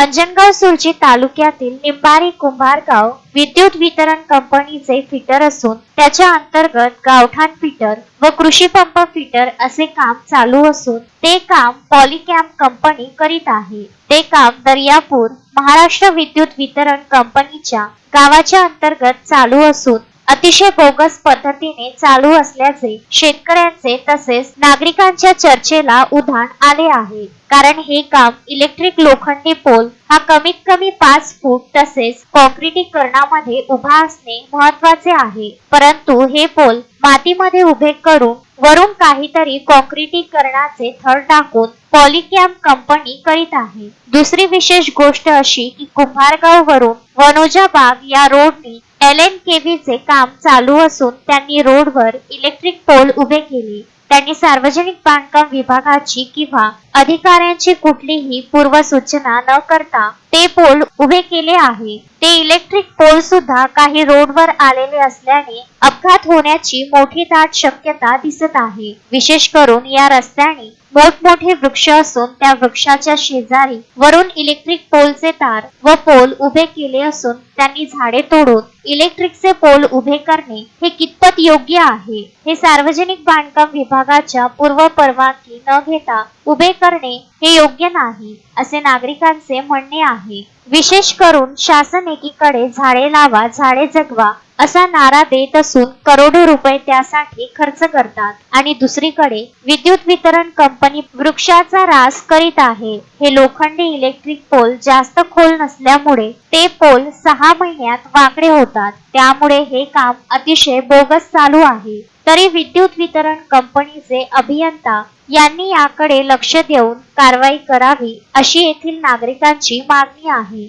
अंजनगाव सुरजी तालुक्यातील निंबारी कुंभारगाव विद्युत वितरण कंपनीचे फिटर असून त्याच्या अंतर्गत गावठाण फिटर व कृषी पंप फिटर असे काम चालू असून ते काम पॉलीकॅम कंपनी करीत आहे। ते काम दर्यापूर महाराष्ट्र विद्युत वितरण कंपनीच्या गावाच्या अंतर्गत चालू असून अतिशय बोगस पद्धतीने चालू असल्याचे शेतकऱ्यांचे तसेच नागरिकांच्या चर्चेला उधाण आले आहे। कारण हे काम इलेक्ट्रिक लोखंडी पोल हा कमीत कमी 5 फूट तसेच कॉन्क्रिटीकरणामध्ये उभा असणे महत्त्वाचे आहे, परंतु हे पोल मातीमध्ये उभे करून वरून काहीतरी कॉन्क्रिटीकरणाचे थर टाकून पॉलीकॅम कंपनी करीत आहे। दुसरी विशेष गोष्ट अशी की कुंभारगाव वरून वनोजा बाग या रोडनी LNKV चे काम चालू असून त्यांनी रोडवर इलेक्ट्रिक पोल उभे केले। त्यांनी सार्वजनिक बांधकाम विभागाची किंवा अधिकाऱ्यांची कुठलीही पूर्वसूचना न करता ते पोल उभे केले आहे। ते इलेक्ट्रिक पोल सुद्धा काही रोडवर आलेले असल्याने अपघात होण्याची मोठी दाट शक्यता दिसत आहे। विशेष करून या रस्त्याने मोठमोठे वृक्ष असून त्या वृक्षाच्या शेजारी वरून इलेक्ट्रिक पोलचे तार व पोल उभे केले असून त्यांनी झाडे तोडून इलेक्ट्रिकचे पोल उभे करणे हे कितपत योग्य आहे? हे सार्वजनिक बांधकाम विभागाच्या पूर्व परवानगी न घेता उभे करणे हे योग्य नाही असे नागरिकांचे म्हणणे आहे। विशेष करून शासन एकीकडे झाडे लावा झाडे जगवा असा नारा देत असून करोडो रुपये त्यासाठी खर्च करतात आणि दुसरीकडे विद्युत वितरण कंपनी वृक्षाचा ऱ्हास करीत आहे। हे लोखंडी इलेक्ट्रिक पोल जास्त खोल नसल्यामुळे ते पोल 6 महिन्यात वाकडे होतात, त्यामुळे हे काम अतिशय बोगस चालू आहे। तरी विद्युत वितरण कंपनीचे अभियंता यांनी याकडे लक्ष देऊन कारवाई करावी अशी येथील नागरिकांची मागणी आहे।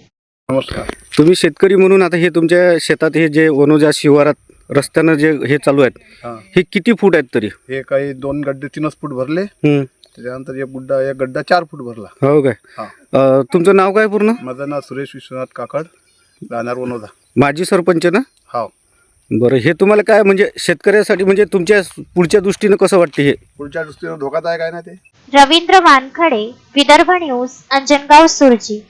नमस्कार, तुम्ही शेतकरी म्हणून आता हे तुमच्या शेतात हे जे वनोजा शिवारात रस्त्यानं जे हे चालू आहेत हे किती फूट आहेत तरी? हे काही 2 गड्डे 3 फूट भरले, त्याच्यानंतर एक गड्डा 4 फूट भरला। हो काय? तुमचं नाव काय पूर्ण? माझं नाव सुरेश विश्वनाथ काकड, राहणार वनोजा, माजी सरपंच ना? हो। बरं, हे तुम्हाला काय म्हणजे शेतकऱ्यासाठी म्हणजे तुमच्या पुढच्या दृष्टीने कसं वाटते? हे पुढच्या दृष्टीने धोकादायक आहे ना ते? रवींद्र वानखडे, विदर्भ न्यूज, अंजनगाव सुरजी।